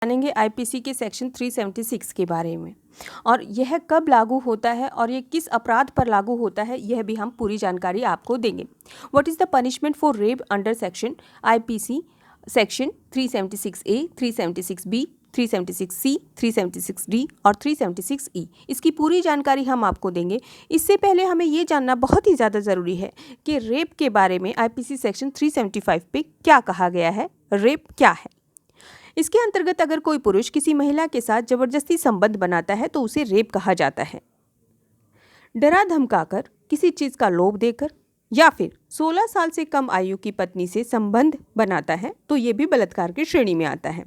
जानेंगे आईपीसी के सेक्शन 376 के बारे में और यह कब लागू होता है और ये किस अपराध पर लागू होता है, यह भी हम पूरी जानकारी आपको देंगे। What is the punishment for rape under section IPC section 376A, 376B, 376C, 376D और 376E। इसकी पूरी जानकारी हम आपको देंगे। इससे पहले हमें ये जानना बहुत ही ज़्यादा ज़रूरी है कि रेप के बारे में आईपीसी सेक्शन 375 पे क्या कहा गया है, रेप क्या है। इसके अंतर्गत अगर कोई पुरुष किसी महिला के साथ जबरदस्ती संबंध बनाता है तो उसे रेप कहा जाता है। डरा धमकाकर, किसी चीज़ का लोभ देकर या फिर 16 साल से कम आयु की पत्नी से संबंध बनाता है तो ये भी बलात्कार की श्रेणी में आता है।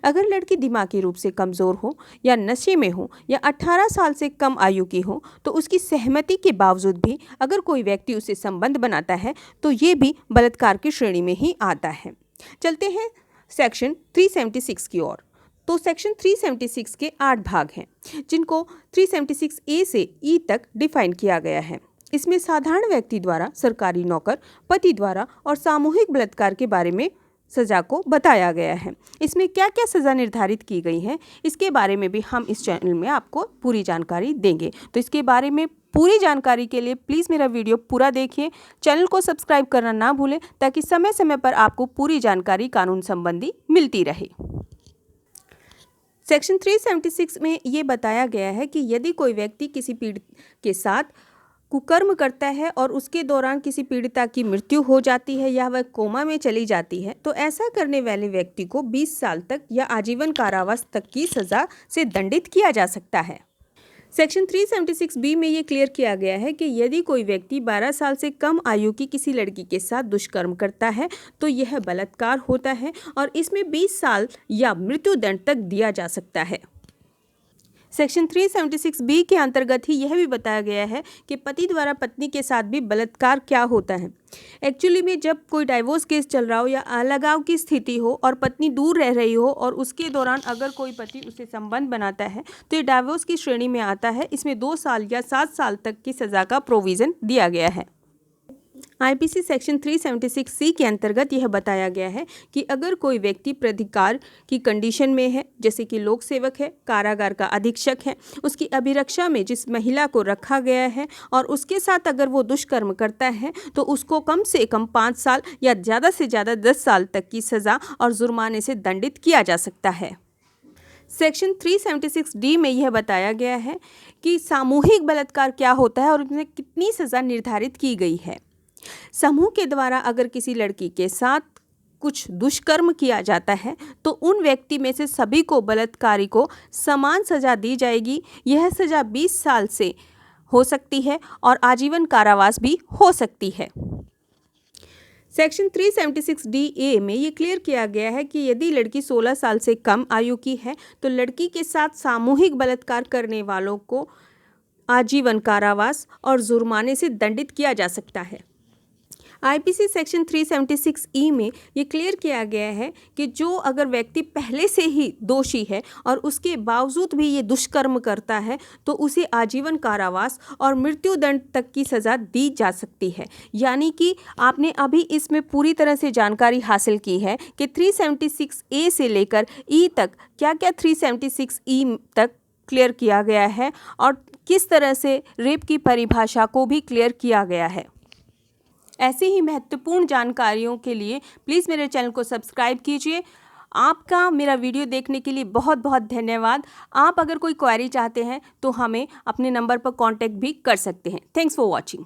अगर लड़की दिमागी रूप से कमज़ोर हो या नशे में हो या 18 साल से कम आयु की हो तो उसकी सहमति के बावजूद भी अगर कोई व्यक्ति उससे संबंध बनाता है तो ये भी बलात्कार की श्रेणी में ही आता है। चलते हैं सेक्शन 376 की ओर। तो सेक्शन 376 के 8 भाग हैं जिनको 376A से E तक डिफाइन किया गया है। इसमें साधारण व्यक्ति द्वारा, सरकारी नौकर, पति द्वारा और सामूहिक बलात्कार के बारे में सज़ा को बताया गया है। इसमें क्या क्या सज़ा निर्धारित की गई है इसके बारे में भी हम इस चैनल में आपको पूरी जानकारी देंगे। तो इसके बारे में पूरी जानकारी के लिए प्लीज़ मेरा वीडियो पूरा देखिए, चैनल को सब्सक्राइब करना ना भूलें ताकि समय समय पर आपको पूरी जानकारी कानून संबंधी मिलती रहे। सेक्शन 376 में ये बताया गया है कि यदि कोई व्यक्ति किसी पीड़ित के साथ कुकर्म करता है और उसके दौरान किसी पीड़िता की मृत्यु हो जाती है या वह कोमा में चली जाती है तो ऐसा करने वाले व्यक्ति को 20 साल तक या आजीवन कारावास तक की सज़ा से दंडित किया जा सकता है। सेक्शन 376B में ये क्लियर किया गया है कि यदि कोई व्यक्ति 12 साल से कम आयु की किसी लड़की के साथ दुष्कर्म करता है तो यह बलात्कार होता है और इसमें 20 साल या मृत्युदंड तक दिया जा सकता है। सेक्शन 376B के अंतर्गत ही यह भी बताया गया है कि पति द्वारा पत्नी के साथ भी बलात्कार क्या होता है। एक्चुअली में जब कोई डाइवोर्स केस चल रहा हो या अलगाव की स्थिति हो और पत्नी दूर रह रही हो और उसके दौरान अगर कोई पति उससे संबंध बनाता है तो ये डाइवोर्स की श्रेणी में आता है। इसमें 2 साल या 7 साल तक की सज़ा का प्रोविज़न दिया गया है। आईपीसी सेक्शन 376C के अंतर्गत यह बताया गया है कि अगर कोई व्यक्ति प्राधिकार की कंडीशन में है, जैसे कि लोक सेवक है, कारागार का अधीक्षक है, उसकी अभिरक्षा में जिस महिला को रखा गया है और उसके साथ अगर वो दुष्कर्म करता है तो उसको कम से कम 5 साल या ज़्यादा से ज़्यादा 10 साल तक की सज़ा और जुर्माने से दंडित किया जा सकता है। सेक्शन 376D में यह बताया गया है कि सामूहिक बलात्कार क्या होता है और उसमें कितनी सज़ा निर्धारित की गई है। समूह के द्वारा अगर किसी लड़की के साथ कुछ दुष्कर्म किया जाता है तो उन व्यक्ति में से सभी को बलात्कारी को समान सज़ा दी जाएगी। यह सज़ा 20 साल से हो सकती है और आजीवन कारावास भी हो सकती है। सेक्शन 376DA में ये क्लियर किया गया है कि यदि लड़की 16 साल से कम आयु की है तो लड़की के साथ सामूहिक बलात्कार करने वालों को आजीवन कारावास और जुर्माने से दंडित किया जा सकता है। आईपीसी सेक्शन 376E में ये क्लियर किया गया है कि जो अगर व्यक्ति पहले से ही दोषी है और उसके बावजूद भी ये दुष्कर्म करता है तो उसे आजीवन कारावास और मृत्युदंड तक की सज़ा दी जा सकती है। यानी कि आपने अभी इसमें पूरी तरह से जानकारी हासिल की है कि 376A से लेकर E तक क्या क्या 376E तक क्लियर किया गया है और किस तरह से रेप की परिभाषा को भी क्लियर किया गया है। ऐसी ही महत्वपूर्ण जानकारियों के लिए प्लीज़ मेरे चैनल को सब्सक्राइब कीजिए। आपका मेरा वीडियो देखने के लिए बहुत बहुत धन्यवाद। आप अगर कोई क्वेरी चाहते हैं तो हमें अपने नंबर पर कांटेक्ट भी कर सकते हैं। Thanks for watching.